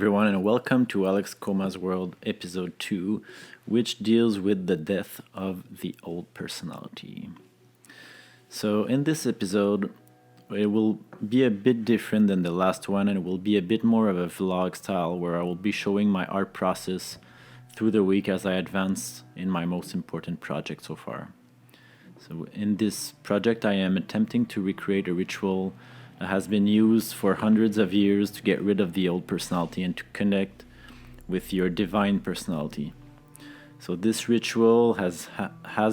everyone, and welcome to Alex Coma's World, Episode 2, which deals with the death of the old personality. So, in this episode, it will be a bit different than the last one, and it will be a bit more of a vlog style where I will be showing my art process through the week as I advance in my most important project so far. So, in this project, I am attempting to recreate a ritual that has been used for hundreds of years to get rid of the old personality and to connect with your divine personality. So this ritual has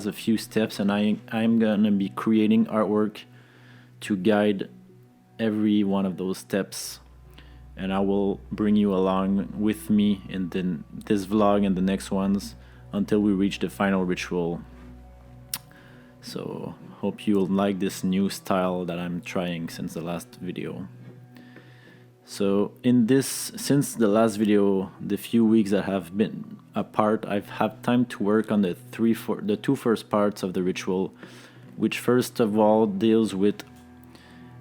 a few steps, and I'm gonna be creating artwork to guide every one of those steps, and I will bring you along with me in this vlog and the next ones until we reach the final ritual. So hope you'll like this new style that I'm trying since the last video. So since the last video, the few weeks that have been apart, I've had time to work on the two first parts of the ritual, which first of all deals with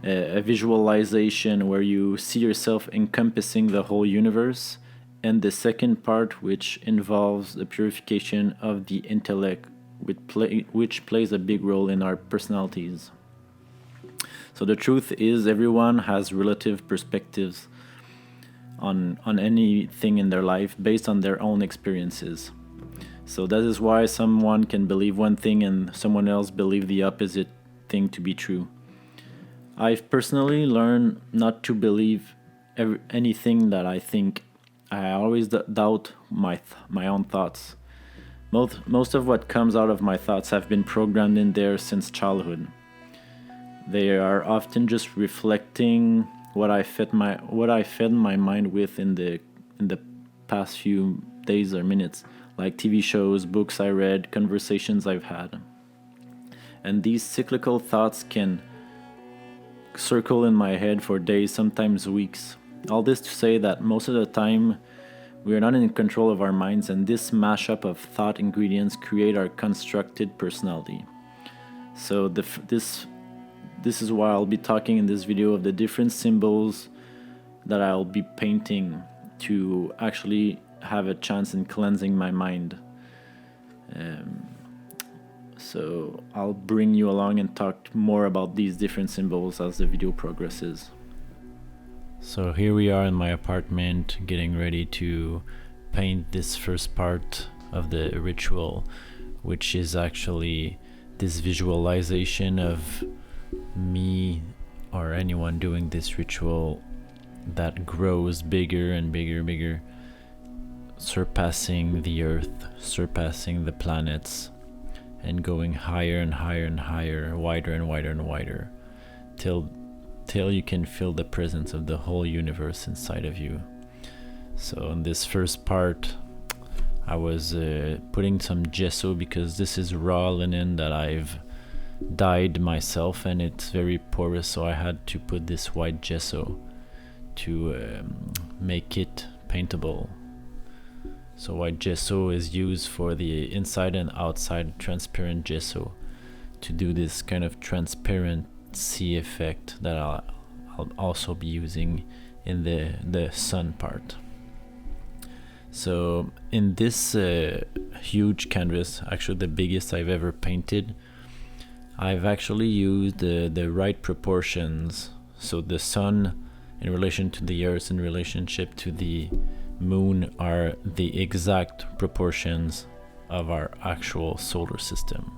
a visualization where you see yourself encompassing the whole universe, and the second part, which involves the purification of the intellect, which plays a big role in our personalities. So the truth is, everyone has relative perspectives on anything in their life based on their own experiences. So that is why someone can believe one thing and someone else believe the opposite thing to be true. I've personally learned not to believe anything that I think. I always doubt my own thoughts. Most of what comes out of my thoughts have been programmed in there since childhood. They are often just reflecting what I fed my mind with in the past few days or minutes, like TV shows, books I read, conversations I've had. And these cyclical thoughts can circle in my head for days, sometimes weeks. All this to say that most of the time we are not in control of our minds, and this mashup of thought ingredients create our constructed personality. So this is why I'll be talking in this video of the different symbols that I'll be painting to actually have a chance in cleansing my mind. So I'll bring you along and talk more about these different symbols as the video progresses. So here we are in my apartment getting ready to paint this first part of the ritual, which is actually this visualization of me or anyone doing this ritual that grows bigger and bigger, surpassing the earth, surpassing the planets, and going higher and higher and higher, wider and wider and wider, till you can feel the presence of the whole universe inside of you. So in this first part, I was putting some gesso because this is raw linen that I've dyed myself, and it's very porous, so I had to put this white gesso to make it paintable. So white gesso is used for the inside and outside transparent gesso to do this kind of transparency effect that I'll also be using in the sun part. So in this huge canvas, actually the biggest I've ever painted, I've actually used the right proportions. So the sun in relation to the earth in relationship to the moon are the exact proportions of our actual solar system.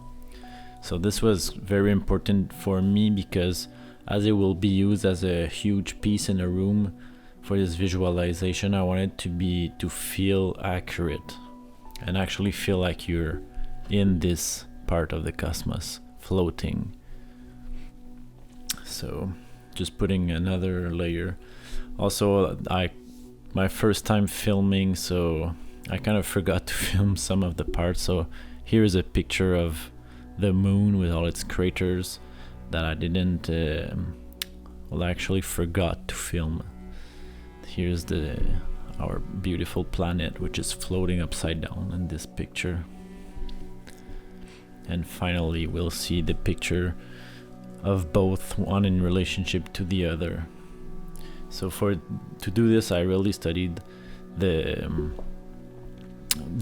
So this was very important for me because as it will be used as a huge piece in a room for this visualization, I wanted to feel accurate and actually feel like you're in this part of the cosmos floating. So just putting another layer. Also, my first time filming, so I kind of forgot to film some of the parts. So here's a picture of the moon with all its craters that I didn't actually forgot to film. Here's our beautiful planet, which is floating upside down in this picture. And finally we'll see the picture of both, one in relationship to the other. So to do this, I really studied the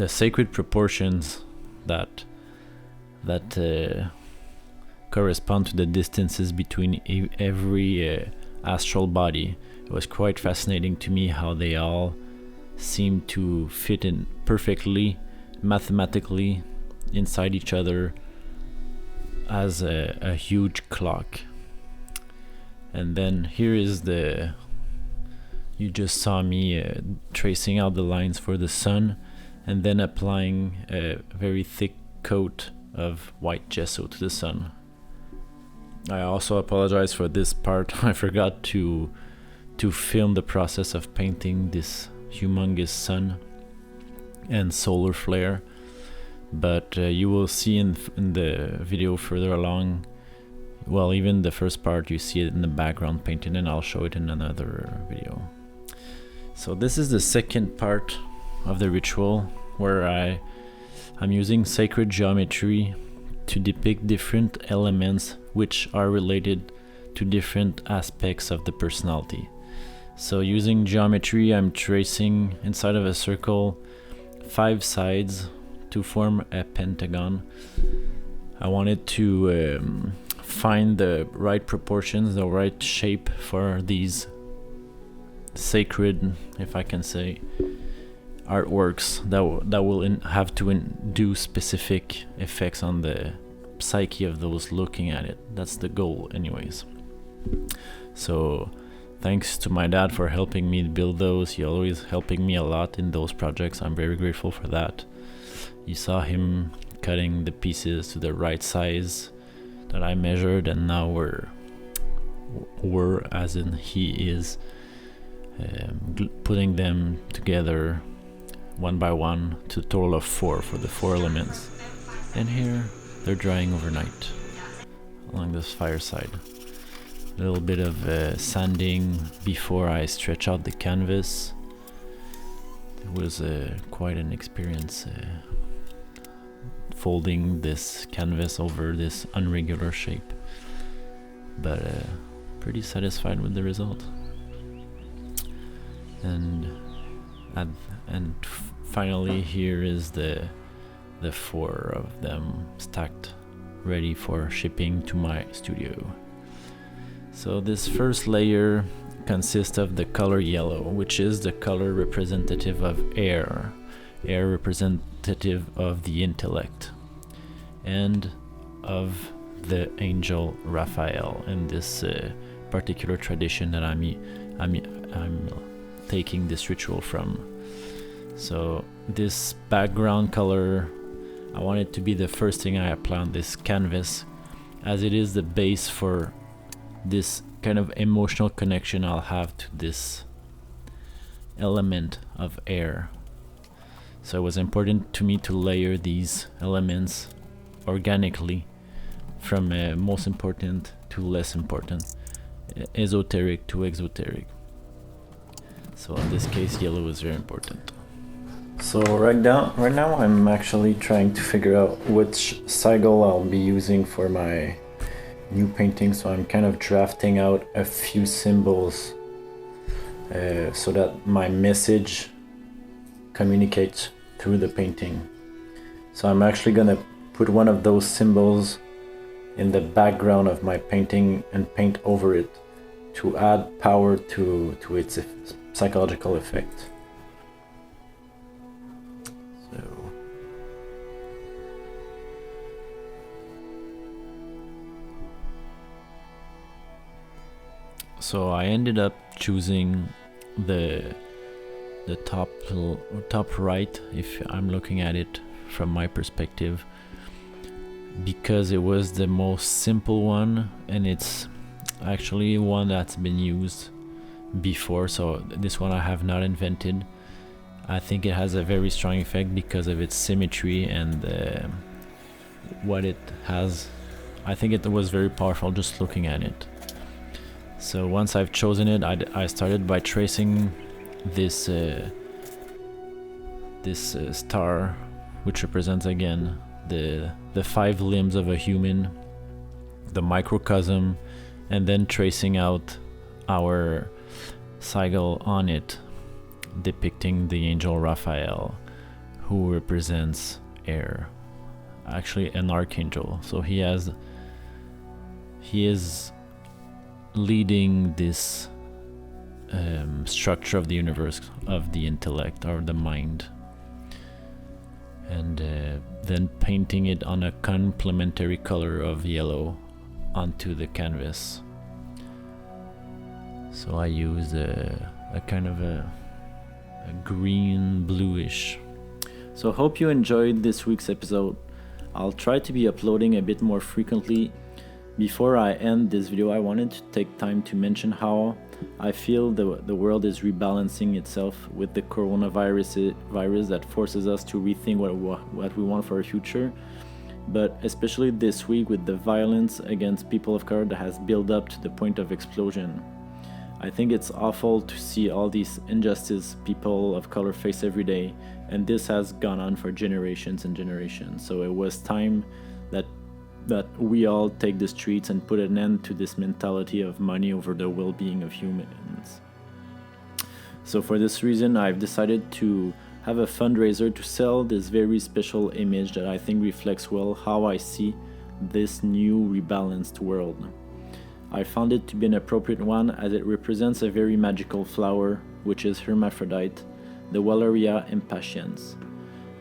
sacred proportions that correspond to the distances between every astral body. It was quite fascinating to me how they all seem to fit in perfectly, mathematically, inside each other as a huge clock. And then here is you just saw me tracing out the lines for the sun, and then applying a very thick coat of white gesso to the sun. I also apologize for this part. I forgot to film the process of painting this humongous sun and solar flare, but you will see in the video further along, well, even the first part, you see it in the background painted, and I'll show it in another video. So this is the second part of the ritual, where I'm using sacred geometry to depict different elements which are related to different aspects of the personality. So using geometry, I'm tracing inside of a circle 5 sides to form a pentagon. I wanted to find the right proportions, the right shape for these sacred, if I can say, artworks that will have to induce specific effects on the psyche of those looking at it. That's the goal anyways. So thanks to my dad for helping me build those. He always helping me a lot in those projects. I'm very grateful for that. You saw him cutting the pieces to the right size that I measured, and now we're as in he is putting them together one by one to a total of 4 for the 4 elements. And here they're drying overnight along this fireside. A little bit of sanding before I stretch out the canvas. It was quite an experience folding this canvas over this unregular shape, but pretty satisfied with the result. And finally, here is the 4 of them stacked, ready for shipping to my studio. So this first layer consists of the color yellow, which is the color representative of air representative of the intellect, and of the angel Raphael in this particular tradition that I'm taking this ritual from. So this background color, I want it to be the first thing I apply on this canvas, as it is the base for this kind of emotional connection I'll have to this element of air. So it was important to me to layer these elements organically, from most important to less important, esoteric to exoteric. So in this case, yellow is very important. So right now I'm actually trying to figure out which sigil I'll be using for my new painting. So I'm kind of drafting out a few symbols so that my message communicates through the painting. So I'm actually gonna put one of those symbols in the background of my painting and paint over it to add power to its psychological effect. So I ended up choosing the top right, if I'm looking at it from my perspective, because it was the most simple one, and it's actually one that's been used before. So this one I have not invented. I think it has a very strong effect because of its symmetry and what it has. I think it was very powerful just looking at it. So once I've chosen it, I started by tracing this star, which represents again the 5 limbs of a human, the microcosm, and then tracing out our sigil on it, depicting the angel Raphael, who represents air, actually an archangel. So he is leading this structure of the universe, of the intellect or the mind, and then painting it on a complementary color of yellow onto the canvas. So I use a kind of a green bluish. So hope you enjoyed this week's episode. I'll try to be uploading a bit more frequently. Before I end this video, I wanted to take time to mention how I feel the world is rebalancing itself with the coronavirus that forces us to rethink what we want for our future. But especially this week with the violence against people of color that has built up to the point of explosion. I think it's awful to see all these injustices people of color face every day, and this has gone on for generations and generations. So it was time that we all take the streets and put an end to this mentality of money over the well-being of humans. So for this reason, I've decided to have a fundraiser to sell this very special image that I think reflects well how I see this new rebalanced world. I found it to be an appropriate one as it represents a very magical flower, which is hermaphrodite, the Welleria impatiens.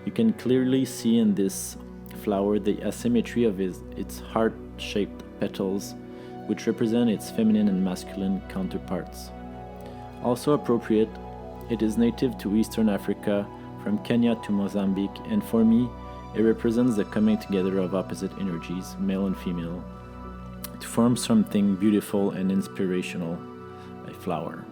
You can clearly see in this flower the asymmetry of its heart-shaped petals, which represent its feminine and masculine counterparts. Also appropriate, it is native to Eastern Africa, from Kenya to Mozambique, and for me, it represents the coming together of opposite energies, male and female, to form something beautiful and inspirational, a flower.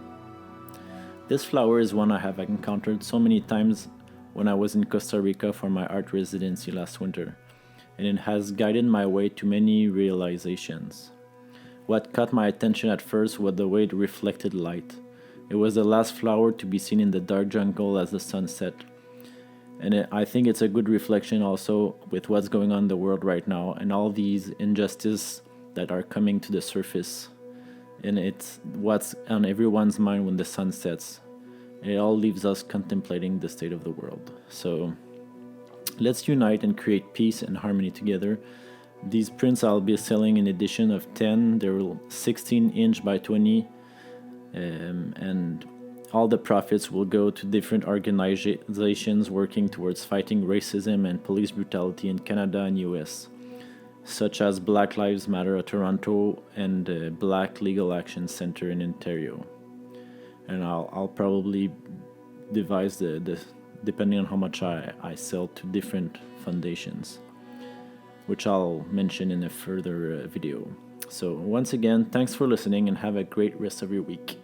This flower is one I have encountered so many times when I was in Costa Rica for my art residency last winter, and it has guided my way to many realizations. What caught my attention at first was the way it reflected light. It was the last flower to be seen in the dark jungle as the sun set. And I think it's a good reflection also with what's going on in the world right now and all these injustices that are coming to the surface. And it's what's on everyone's mind when the sun sets. It all leaves us contemplating the state of the world. So let's unite and create peace and harmony together. These prints I'll be selling in edition of 10. They're 16 inch by 20. And all the profits will go to different organizations working towards fighting racism and police brutality in Canada and US, such as Black Lives Matter at Toronto and Black Legal Action Center in Ontario. And I'll probably devise the depending on how much I sell to different foundations, which I'll mention in a further video. So once again, thanks for listening and have a great rest of your week.